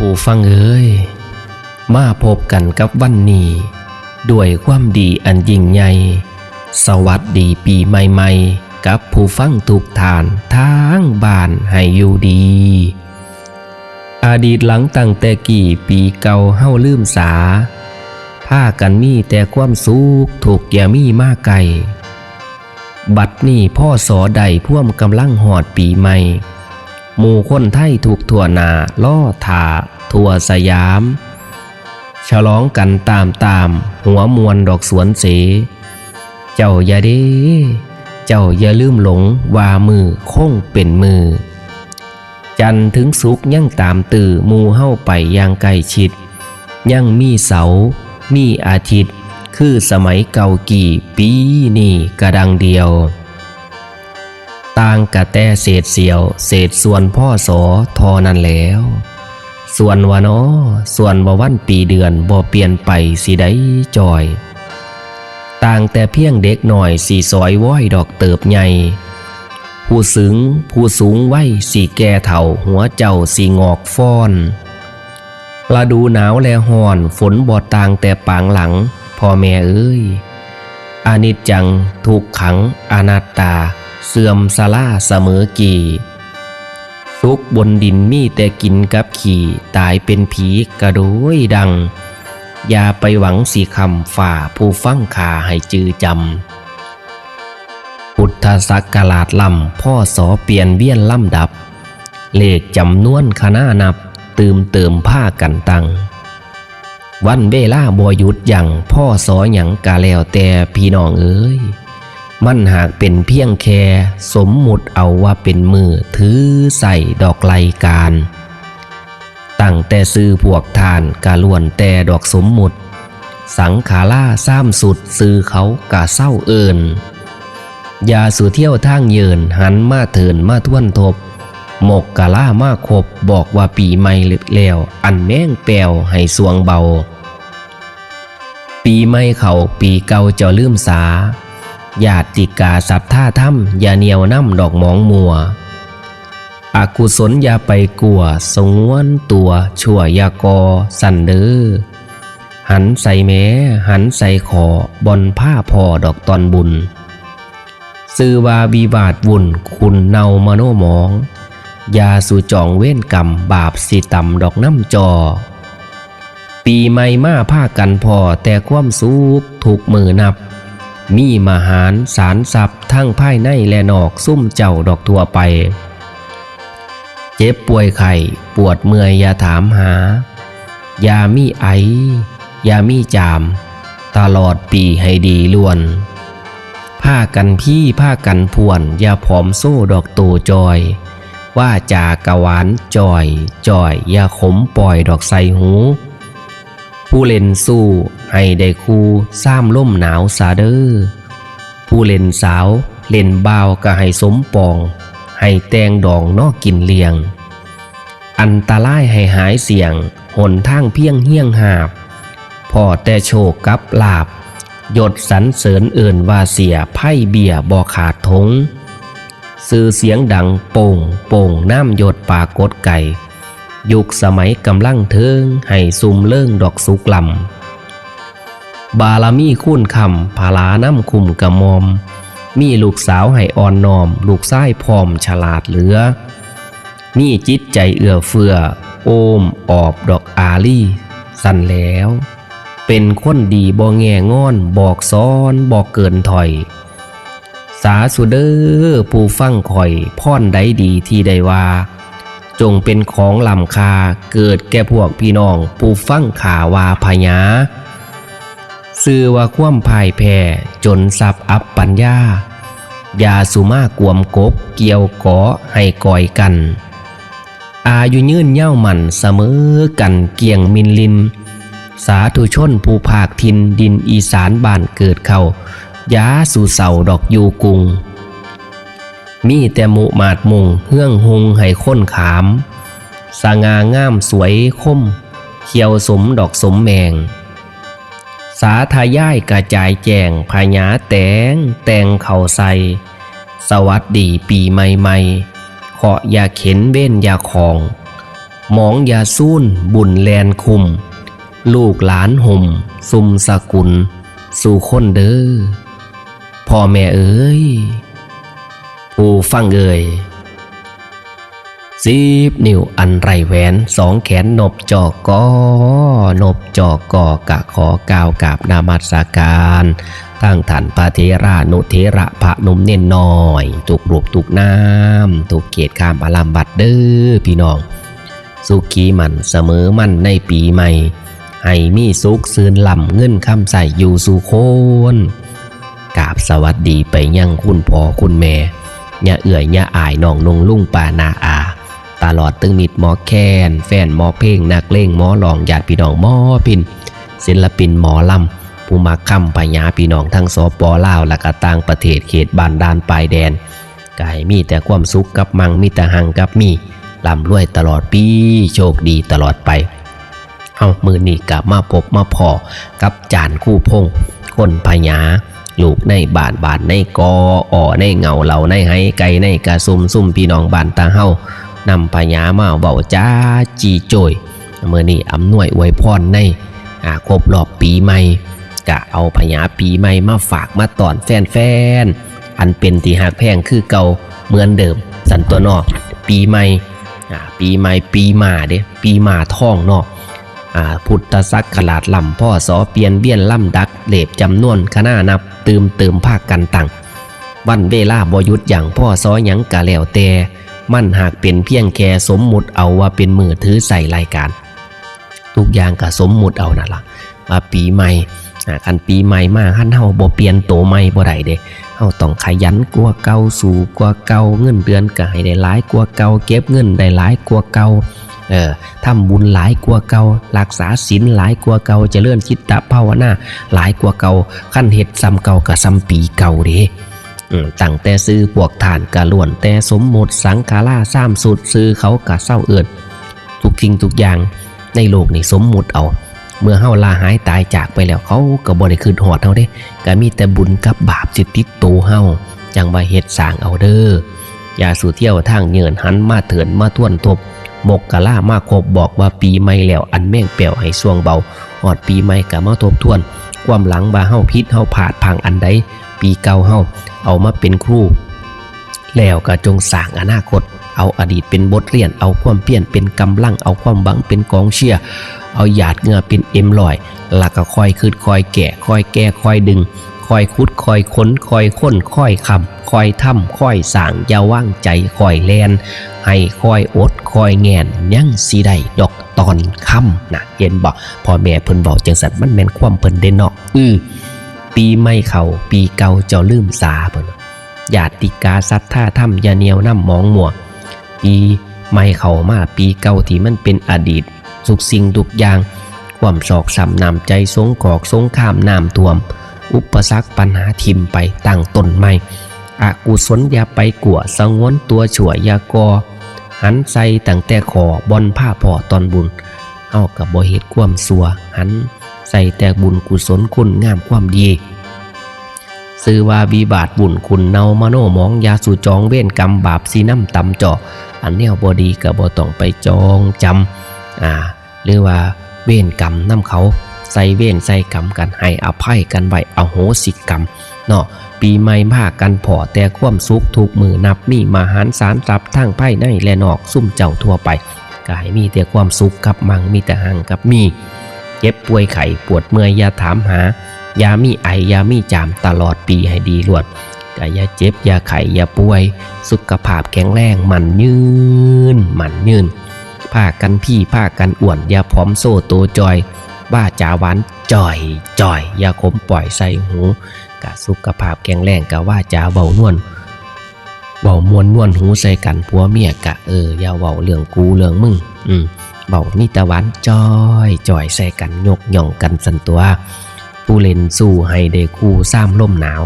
ผู้ฟังเอ้ยมาพบกันกับวันนี้ด้วยความดีอันยิ่งใหญ่สวัสดีปีใหม่ๆกับผู้ฟังทุกท่านทางบ้านให้อยู่ดีอดีตหลังตั้งแต่กี่ปีเก่าเฮาลืมสาพากันมีแต่ความสุขถูกอย่ามีมาไกลบัดนี้พ่อสอใดพ่วมกำลังหอดปีใหม่หมู่คนไทยถูกทั่วหน้าล่อถาทั่วสยามฉลองกันตามหัวมวลดอกสวนเสเจ้าอย่าเด้เจ้าอย่าลืมหลงว่ามือคงเป็นมือจันทร์ถึงศุกร์ยังตามตื่อหมู่เฮาไปอย่างใกล้ชิดยังมีเสาร์มีอาทิตย์คือสมัยเก่ากี่ปีนี่กระดังเดียวต่างกะแต่เศษเสียวเศษส่วนพ่อสอทอนั่นแล้วส่วนว่าน้อส่วนว่าวันปีเดือนบ่เปลี่ยนไปสิได้จอยต่างแต่เพียงเด็กหน่อยสีซอยว้อยดอกเติบใหญ่ผู้สูงไว้สีแก่เฒ่าหัวเจ้าสีงอกฟ้อนฤดูหนาวและฮ้อนฝนบ่ต่างแต่ปางหลังพ่อแม่เอ้ยอนิจจังทุกขังอนัตตาเสื่อมสลาเสมอกี่สุขบนดินมีแต่กินกับขี่ตายเป็นผีกระโดยดังอย่าไปหวังสีคำฝ่าผู้ฟังขาให้จือจำพุทธศักราชล่ำพ่อสอเปลี่ยนเบี้ยนล่ำดับเลขจำนวนคณะนับเติมผ้ากันตังวันเวลาบ่หยุดอย่างพ่อสอหยังกะแล้วแต่พี่น้องเอ้ยมันหากเป็นเพียงแค่สมมุติเอาว่าเป็นมือถือใส่ดอกไลการตั้งแต่ซื้อพวกทานกะล้วนแต่ดอกสมมุติสังขาราซ้ำสุดซื้อเขากะเศร้าเอิญอย่าสู่เที่ยวทางเยินหันมาเถินมาทวนทบหมกกะล่ามาคบบอกว่าปีใหม่แล้วอันแม่งแปวให้สวงเบาปีใหม่เขาปีเก่าเจ้าลืมสาญาติกาศรัทธาธรรมอย่าเหนียวน้ำดอกหมองมัวอกุศลอย่าไปกลัวสงวนตัวชั่วยากอสันเดอหันใส่แม้หันใส่ขอบอนผ้าพอดอกตอนบุญซื้อว่าวิบาทวุ่นคุณเนามโนมองอย่าสู่จองเว้นกรรมบาปสิต่ำดอกน้ำจอปีใหม่มาผ้ากันพอแต่ความสุขถูกมือนับมีมหารสารสับทั้งภายในและนอกซุ่มเจ้าดอกทั่วไปเจ็บป่วยไข้ปวดเมื่อยอย่าถามหาอย่ามีไออย่ามีจามตลอดปีให้ดีล้วนผ้ากันพี่ผ้ากันพวนอย่าผอมโซ่ดอกโตจอยว่าจากะหวานจอยอย่าขมปล่อยดอกใสหูผู้เล่นสู้ให้ได้คู่ซ้ำล่มหนาวสาเด้อผู้เล่นสาวเล่นบ่าวก็ให้สมปองให้แตงดองนอกกินเลียงอันตรายให้หายเสี่ยงหนทางเพียงเฮี้ยงหาบพอแต่โชคกับลาบยศสรรเสริญเอิ่นว่าเสียไพ่เบี้ยบ่ขาดทงสื่อเสียงดังโป่งน้ำหยดปากดไก่ยุคสมัยกำลังเทิงให้ซุมเลิ่งดอกสุกลำบารมีคุ้นคำผาลาน้ำคุมกระมอมมีลูกสาวให้อ่อนนอมลูกชายพร้อมฉลาดเหลือมีจิตใจเอื้อเฟื้อโอมออบดอกอาลีสั่นแล้วเป็นคนดีบ่แง่งอนบอกซ้อนบอกเกินถอยสาสุเดอผู้ฟังคอยพ่อนใดดีที่ใดว่าจงเป็นของลำคาเกิดแก่พวกพี่น้องผู้ฟังข่าวาพญาซื่อว่าคว่ำพ่ายแพ้จนสับอับปัญญาอย่าสุมากวมกบเกี่ยวเกาะให้ก่อยกันอายุยืนเย่ามันเสมอกันเกี่ยงมินลินสาธุชนผู้ภาคทินดินอีสานบ้านเกิดเขายาสู่เสาดอกยูกุงมีแต่หมุมาดมุงเฮื่องหุงให้ค้นขามสง่างามสวยคมเขียวสมดอกสมแมงสาทายายกระจายแจงพญาแตงเข่าใสสวัสดีปีใหม่ๆขออย่าเข็นเบ้นอย่าของ หมองยาสูนบุญแลนคุมลูกหลานห่มซุมสกุลสู่คนเด้อพ่อแม่เอ๋ยผู้ฟังเอ๋ย10 นิ้วอันไรแหวน2 แขนนบจอกกอนบจอกกอกะขอกล่าวกราบนามัสการตั้งท่านพระเถรานุเถระพระนุ่มเน่นน้อยตุกรูปตุกน้ำตุกเกียรติข้ามอลัมบัดเด้อพี่น้องสุขีมันเสมอมันในปีใหม่ให้มีสุขซื่นลำเงินคำใส่อยู่สู่คนกราบสวัสดีไปยังคุณพ่อคุณแม่ย่าเอื่อยย่าอายน้องนงลุงป่านาอาตลอดตึงมิดหมอแคนแฟนหมอเพลงนักเล่งหมอหลองญาติพี่น้องหมอพินศิลปินหมอลำผู้มักคำพญาพี่น้องทั้งสป.ลาวและก็ต่างประเทศเขตบ้านด่านปลายแดนก็ให้มีแต่ความสุขกับมั่งมีแต่หังกับมีร่ำรวยตลอดปีโชคดีตลอดไปเอามือนี่กับมาพบมาพอกับจานคู่พงคนพญาลูกในบ้านในกอในเงาเหล่าในไห้ไก่ในกระซุ่มพี่น้องบ้านตาเฮานำพญามาเบาจ้าจีโจยเมื่อนี้อำนวยอวยพรในครบรอบปีใหม่กะเอาพญาปีใหม่มาฝากมาตอนแฟนอันเป็นที่หักแพงคือเก่าเหมือนเดิมสันตัวนอกปีใหม่ปีใหม่ปีหมาเด้ปีหมาท่องเนาะพุทธศักราชลำพ่อสอเปลี่ยนเบี้ยนล่ำดักเหล็บจำนวนคณะนับเติมภาคกันตั้งวันเวลาบ่หยุดอย่างพ่อสอหยังกะแล้วแต่มันหากเป็นเพียงแค่สมมุติเอาว่าเป็นมือถือใส่รายการทุกอย่างก็สมมุติเอานั่นล่ะมาปีใหม่คันปีใหม่มาคันเฮาบ่เปลี่ยนโตใหม่บ่ได้เด้เฮาต้องขยันกว่าเก่าสู้กว่าเก่าเงินเดือนก็ให้ได้หลายกว่าเก่าเก็บเงินได้หลายกว่าเก่าทำบุญหลายกว่าเก่ารักษาศีลหลายกว่าเก่าเจริญจิตภาวนาหลายกว่าเก่าขั้นเฮ็ดซ้ำเก่าก็ซ้ำปีเก่าเด้ตั้งแต่ซื้อพวกฐานกะล้วนแต่สมมุติสังขาราซ้ำสุดซื้อเขากะเศร้าเอิดทุกสิ่งทุกอย่างในโลกนี่สมมุติเอาเมื่อเฮาลาหายตายจากไปแล้วเขาก็บ่ได้คืนหอดเฮาเด้ก็มีแต่บุญกับบาปสิติดตัวเฮาจังว่าเฮ็ดสร้างเอาเด้ออย่าสู่เที่ยวทางเยินหันมาเถินมาท่วนทบมกกะล่ามาครบบอกว่าปีใหม่แล้วอันแม่งเปียวให้ส่วงเบาหอดปีใหม่ก็มาทบทวนความหลังว่าเฮาผิดเฮาพลาดพังอันใดปีเก่าเฮาเอามาเป็นครูแล้วก็จงสร้างอนาคตเอาอดีตเป็นบทเรียนเอาความเพียรเป็นกำลังเอาความหวังเป็นกองเชียร์เอาหยาดเหงื่อเป็นเอ็มลอยแล้วก็ค่อยคืดค่อยแก่ค่อยแก้ค่อยดึงค่อยคุดค่อยค้นค่อยค้นค่อยคำค่อยทำค่อยสร้างอย่าว่างใจค่อยแลนให้ค่อยอดค่อยแงนยังสิได้ดอกตอนค่ำนะเห็นบอกพ่อแม่เพิ่นบอกจังสันมันแม่นความเพิ่นเด่นเนาะปีไม่เข้าปีเก่าเจ้าลืมสาเพิ่นญาติกาศรัทธาธรรมอย่าเหนียวน้ำมองมัวปีไม่เข้ามาปีเก่าที่มันเป็นอดีตทุกสิ่งทุกอย่างความโศกช้ำน้ำใจสงขอกสงข้ามน้ำท่วมอุปสรรคปัญหาทิมไปตั้งต้นใหม่อกุศลอย่าไปกลัวสงวนตัวชั่วอย่ากอหันใส่ตั้งแต่ขอบอนผ้าพ่อตอนบุญเอากับบ่เหตุความสัวหันใส่แต่บุญกุศลคุณงามความดีซื้อว่าวิบาทบุญคุณเนามโนมองยาสู่จองเว้นกรรมบาปสีน้ำตำจ่ออันแนวบอดีกับบ่ต้องไปจองจำหรือว่าเว้นกรรมน้ำเขาใส่เว้นใส่กรรมกันให้อภัยกันไว้อโหสิกรรมเนาะปีใหม่พากันพอแต่ความสุขทุกมือนับมีมหาศาลทรัพย์ทั้งภายในและนอกซุ่มเจ้าทั่วไปก็ให้มีแต่ความสุขกับมั่งมีแต่หังกับมีเจ็บป่วยไข้ปวดเมื่อยอย่าถามหายามีไอยามีจามตลอดปีให้ดีรวดก็อย่าเจ็บอย่าไข้อย่าป่วยสุขภาพแข็งแรงมันยืนผ้ากันพี่ผ้ากันอ้วนอย่าพร้อมโซ่โตจอยว่าจาหวานจ่อยอย่าขมปล่อยใส่หูกะสุขภาพแข็งแรงกะว่าจาเบานวลนวลหูใส่กันผัวเมียกะอย่าเบาเรื่องกูเรื่องมึงเบามีตะหวานจ่อยใส่กันยกย่องกันสันตัวผู้เล่นสู้ให้ได้คู่ซ้ำล่มหนาว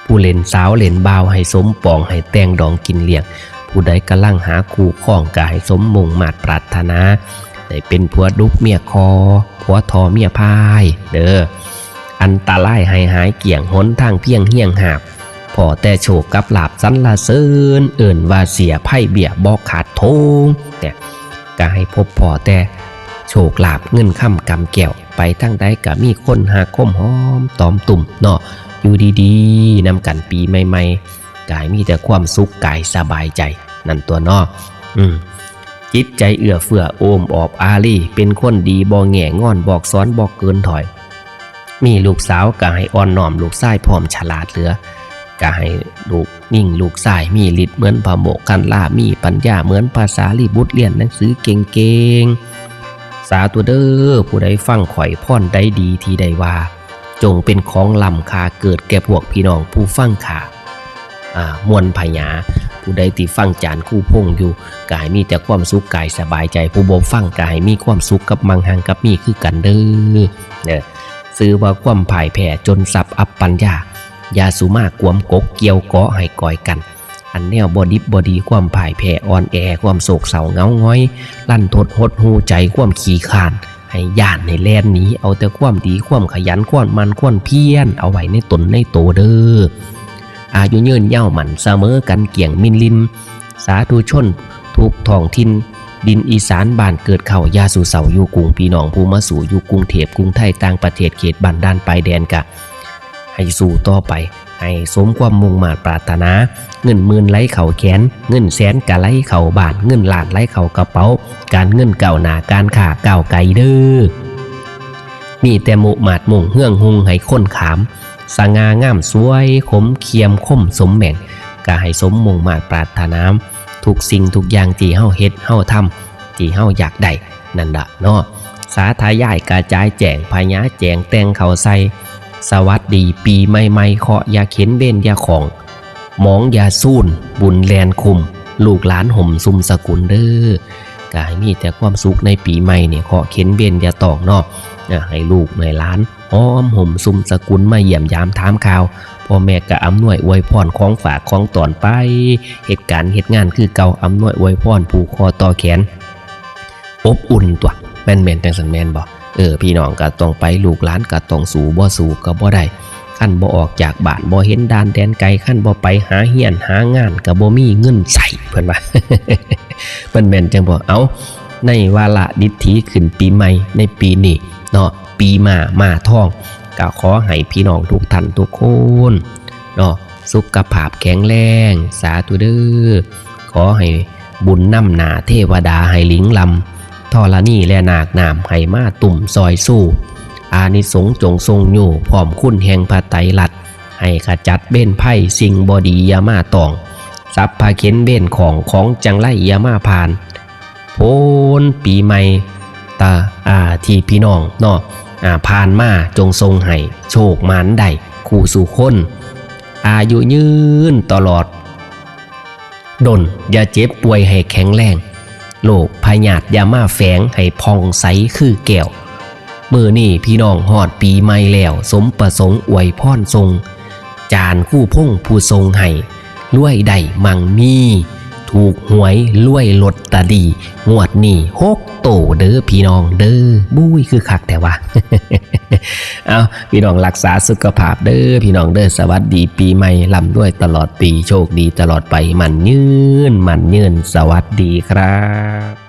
ผู้เล่นสาวเล่นบ่าวให้สมปองให้แตงดองกินเลี้ยงผู้ใดกำลังหาคู่ข้องกายสมมุ่งมาตรปรารถนาได้เป็นผัวดุกเมียคอผัวทอเมียพายเด้ออันตรายให้หายเกี่ยงหนทางเพียงเฮียงหาบพอแต่โชคกับลาบสันละเซินเอิ่นว่าเสียไพ่เบี้ยบอกขาดทงเนี่ย ก็ให้พบพอแต่โชคลาภเงินค่ำกำแก้วไปทั้งใดก็มีคนหาคมหอมตอมตุ่มเนาะอยู่ดีๆนำกันปีใหม่ๆกายมีแต่ความสุขกายสบายใจนั่นตัวเนาะจิตใจเอื้อเฟื้อโอมออบอารีเป็นคนดีบ่แง่งอนบอกสอนบอกเกินถอยมีลูกสาวก็ให้อ่อนน้อมลูกชายพร้อมฉลาดเหลือก็ให้ลูกนิ่งลูกชายมีฤทธิ์เหมือนพระโมคคัลลามีปัญญาเหมือนภาษาลีบุตรเรียนหนังสือเก่งๆสาธุเด้อผู้ใดฟังข่อยพรใดดีที่ใดว่าจงเป็นของล้ำค่าเกิดแก่พวกพี่น้องผู้ฟังข่ามวลพญาผู้ใดที่ฟังจานคู่พงอยู่กายมีแต่ความสุขกายสบายใจผู้บ่ฟังกายมีความสุขกับมังหังกับมีคือกันเด้อเนี่ยซื้อว่าความพ่ายแพ้จนสับอับปัญญายาสุมากกวมกกเกี่ยวเกาะให้ก่อยกันอันแนวบอดิบบอดีความพ่ายแพ้อ่อนแอความโศกเศร้าเงาง้อยลั่นทดหดหูใจความขี้ขานให้ย่านให้แล่นหนีเอาแต่ความดีความขยันความมันความเพียรเอาไว้ในตนในโตเด้ออายุยืนยาวหมั่นเสมอกันเกี่ยงมินลินสาธุชนทุกท้องถิ่นดินอีสานบ้านเกิดเข่ายาสู่เสาอยู่กรุงพี่น้องผู้มาสู่อยู่กรุงเทพกรุงไทยต่างประเทศเขตบ้านด้านปลายแดนกะให้สู่ต่อไปให้สมความมุ่งมา่ปรารถนาเงินหมื่นไหลเข่าแขนเงินแสนกะไหลเข่าบาทเงินล้านไหลเข่ากระเป๋าการเงินเก่าหนาการข่าเก่าไกลเด้อมีแต่หมุหมาดมุ่งเฮื่องหุงให้ค้นขามสง่างามสวยขมเคียมคมสมแบ่งก็ให้สมมุ่งมา่ปรารถนาทุกสิ่งทุกอย่างที่เฮาเฮ็ดเฮาทำที่เฮาอยากได้นั่นละเนาะสาธยายกระจายแจงพญาแจงแต่งเขาใส่สวัสดีปีใหม่ๆเคาะยาเข็นเบ้นยาของหมองยาสูนบุญแลนคุมลูกหลานห่มซุมสกุลเด้อกายมีแต่ความสุขในปีใหม่เนี่ยเคาะเข็นเบ้นยาตอกเนาะให้ลูกในหลานหอมห่มซุมสกุลมาเยี่ยมยามถามข่าวพ่อแม่ก็อำนวยอวยพรของฝากของตอนไปเหตุการณ์เหตุงานคือเก่าอำนวยอวยพรผูกคอต่อแขนอบอุ่นตัวแม่นจังสันแม่นบอกพี่น้องก็ต้องไปลูกหลานก็ต้องสู่บ่สู่ก็บ่ได้ขั้นบ่ออกจากบ้านบ่เห็นด่านแดนไกลขั้นบ่ไปหาเฮียนหางานก็บ่มีเงินใส่เพิ่นว่า แม่นจังบ่เอาในวาระดิถีขึ้นปีใหม่ในปีนี้เนาะปีมาท่องก็ขอให้พี่น้องทุกท่านทุกคนเนาะสุขภาพแข็งแรงสาธุเด้อขอให้บุญนำหน้าเทวดาให้ลิงลำธรณีและนาคน้ำให้มาตุ่มซอยสู้อานิสงส์จงทรงอยู่พร้อมคุณแห่งพระไตรลักษณ์ให้ขจัดเบ้นไพ่สิ่งบอดียามาตองสับพาเข็นเบ้นของจังไรยามาผ่านโพ้นปีใหม่ตาที่พี่น้องเนาะผ่านมาจงทรงให้โชคมันได้คู่สู่คนอายุยืนตลอดดนอย่าเจ็บป่วยให้แข็งแรงโลกพยาธิอย่ามาแฝงให้พองใสคือแก้วมื้อนี้พี่น้องฮอดปีใหม่แล้วสมประสงค์อวยพรทรงจานคู่พงผู้ทรงให้รวยได้มั่งมีถูกหวยรวยลอตเตอรี่งวดนี้6 โตเด้อพี่น้องเด้อบุ้ยคือคักแต่ว่า เอาพี่น้องรักษาสุขภาพเด้อพี่น้องเด้อสวัสดีปีใหม่ร่ำรวยตลอดปีโชคดีตลอดไปมั่นยืนสวัสดีครับ